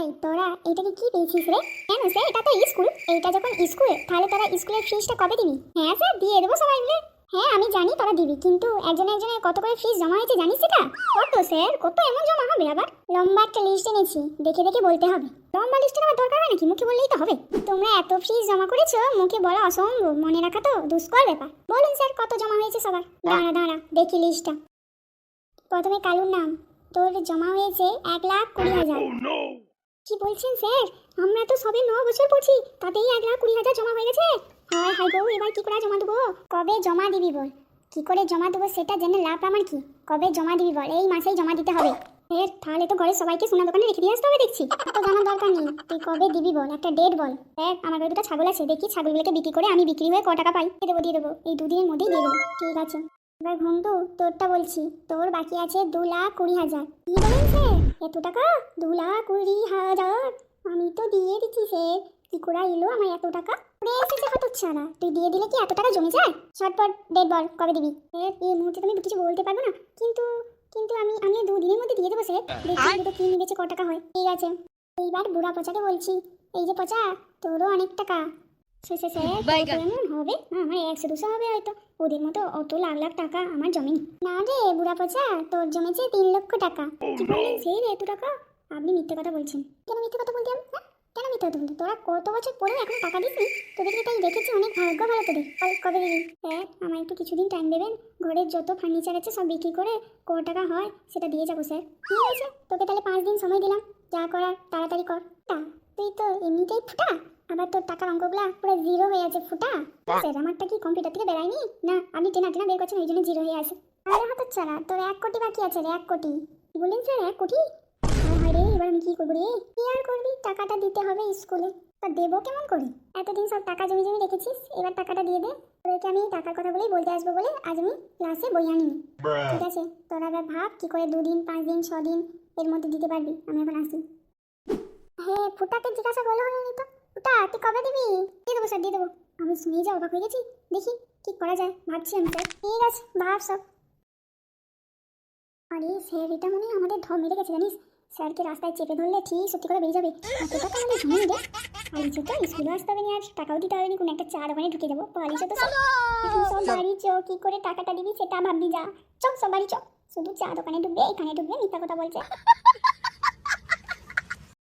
এই তোরা এটাকে কি পেয়েছিস রে? কেন স্যার, এটা তো স্কুল। এইটা যখন স্কুল, তাহলে তোরা স্কুলের ফিসটা কবে দিবি? হ্যাঁ স্যার, দিয়ে দেবো সবাই মিলে। হ্যাঁ আমি জানি তোরা দিবি, কিন্তু একজনের একজনের কত করে ফিস জমা হয়েছে জানিস সেটা? কত স্যার, কত এমন জমা হবে? আবার লম্বা একটা লিস্ট এনেছি, দেখে দেখে বলতে হবে। লম্বা লিস্টের আবার দরকার হয় নাকি? মুখে বললেই তো হবে। তোমরা এত ফিস জমা করেছো, মুখে বলা অসম্ভব, মনে রাখা তো দুষ্কর ব্যাপার। বলুন স্যার, কত জমা হয়েছে সবার? দাঁড়া দাঁড়া দেখি লিস্টটা। প্রথমে কালুর নাম, তোর জমা হয়েছে 1,20,000। কি বলছেন স্যার? আমরা তো সবে 9 বছর পড়ছি, তাতেই 1,20,000 জমা হয়ে গেছে। হায় হায় গো, এবার কি করে জমা দেবো? কবে জমা দিবি বল? কি করে জমা দেবো সেটা জেনে লাভ আমার কি? কবে জমা দিবি বল? এই মাসেই জমা দিতে হবে। তাহলে তো ঘরে সবাইকে সোনা দোকানে রেখে দিয়ে আসতে হবে দেখছি। তো জানার দরকার নেই, তুই কবে দিবি বল, একটা ডেট বল। আমার ঘরে দুটো ছাগল আছে, দেখি ছাগলগুলোকে বিক্রি করে আমি বিক্রি হয়ে ক টাকা পাই। দিয়ে দেবো এই 2 দিনের মধ্যেই দিয়ে দেবো। ঠিক আছে। এবার ঘন্টু, তোরটা বলছি। তোর বাকি আছে 2,20,000। কি বলেন স্যার, এত টাকা? 2,20,000? আমি তো দিয়ে দিচ্ছি স্যার। কি করে এলো আমার এত টাকা? এসেছে কত ছাড়া, তুই দিয়ে দিলে কি এত টাকা জমে যায়? ঝটপট ডেট বল, কবে দিবি? এই মুহূর্তে তুমি কিছু বলতে পারবো না, কিন্তু কিন্তু আমি 2 দিনের মধ্যে দিয়ে দেবো স্যার। দেখি দুটো কি নিবেছে, ক টাকা হয়। ঠিক আছে। এইবার বুড়া পচাকে বলছি। এই যে পচা, তোরও অনেক টাকা। স্যার এমন হবে? আমার 100-200 হবে হয়তো। ওদের মতো অত লাখ লাখ টাকা আমার জমেনি। না রে বুড়া পচা, তোর জমেছে 3 লক্ষ টাকা। কি বললেন স্যার, এত টাকা? আপনি মিথ্যে কথা বলছেন। কেন মিথ্যে কথা বলতে হবে? কেন মিথ্যে কথা বলতে? তোরা কত বছর পরেও এখন টাকা দিসনি? তোদেরকে তাই দেখেছি, অনেক ভাগ্য ভালো তোদের। কবে দিবি? স্যার আমার একটু কিছুদিন টাইম দেবেন। ঘরের যত ফার্নিচার আছে সব বিক্রি করে ক টাকা হয় সেটা দিয়ে যাবো স্যার। ঠিক আছে, তোকে তাহলে 5 দিন সময় দিলাম। যা করার তাড়াতাড়ি কর। তুই তো এমনিতেই ফুটা, আবার তোর টাকার অঙ্কগুলা পুরো জিরো হয়ে আছে ফুটা। স্যার আমারটা কি কম্পিউটার থেকে বেরায়নি? না, আপনি টেনা টেনা বের করছেন, ওই জন্য জিরো হয়ে আছে। আরে হাতের ছাড়া, তোর 1 কোটি বাকি আছে রে, 1 কোটি। কি বললেন স্যার, 1 কোটি? হ্যাঁ রে, এবার আমি কি করবো রে? কি আর করবি, টাকাটা দিতে হবে স্কুলে। তা দেবো কেমন করে? এতদিন সব টাকা জমি জমি রেখেছিস, এবার টাকাটা দিয়ে দে। তোদেরকে আমি টাকার কথা বলেই বলতে আসবো বলে আজ আমি ক্লাসে বই আনিনি। ঠিক আছে, তোরা এবার ভাব কি করে 2 দিন 5 দিন 6 দিন এর মধ্যে দিতে পারবি। আমি এখন আসি। হ্যাঁ ফুটাকে জিজ্ঞাসা করলে হলো নি তো। ফুটা তুই কবে দিবি? দিয়ে দেবো স্যার, দিয়ে দেবো। আমি শুনে যা অবাক হয়ে গেছি। দেখি কি করা যায়, ভাবছি আমি স্যার। ঠিক আছে, ভাব সব। আরে স্যার, এটা মনে হয় আমাদের ঢপ মেরে গেছে জানিস। স্যারকে রাস্তায় চেপে ধরলে ঠিক সত্যি করে বেরিয়ে যাবে। এত টাকা আমাদের জমে রে। পালিয়েছে তো, স্কুলে আসতে হবে না, আর টাকাও দিতে হবে না, কোনো একটা চা দোকানে ঢুকে যাবো। পালিয়েছে তো সব। এখন সব বাড়ি চ, কি করে টাকাটা দিবি সেটা ভাববি। যা চ, সব বাড়ি চ। শুধু চা দোকানে ঢুকবে, এখানে ঢুকবে, মিথ্যা কথা বলছে।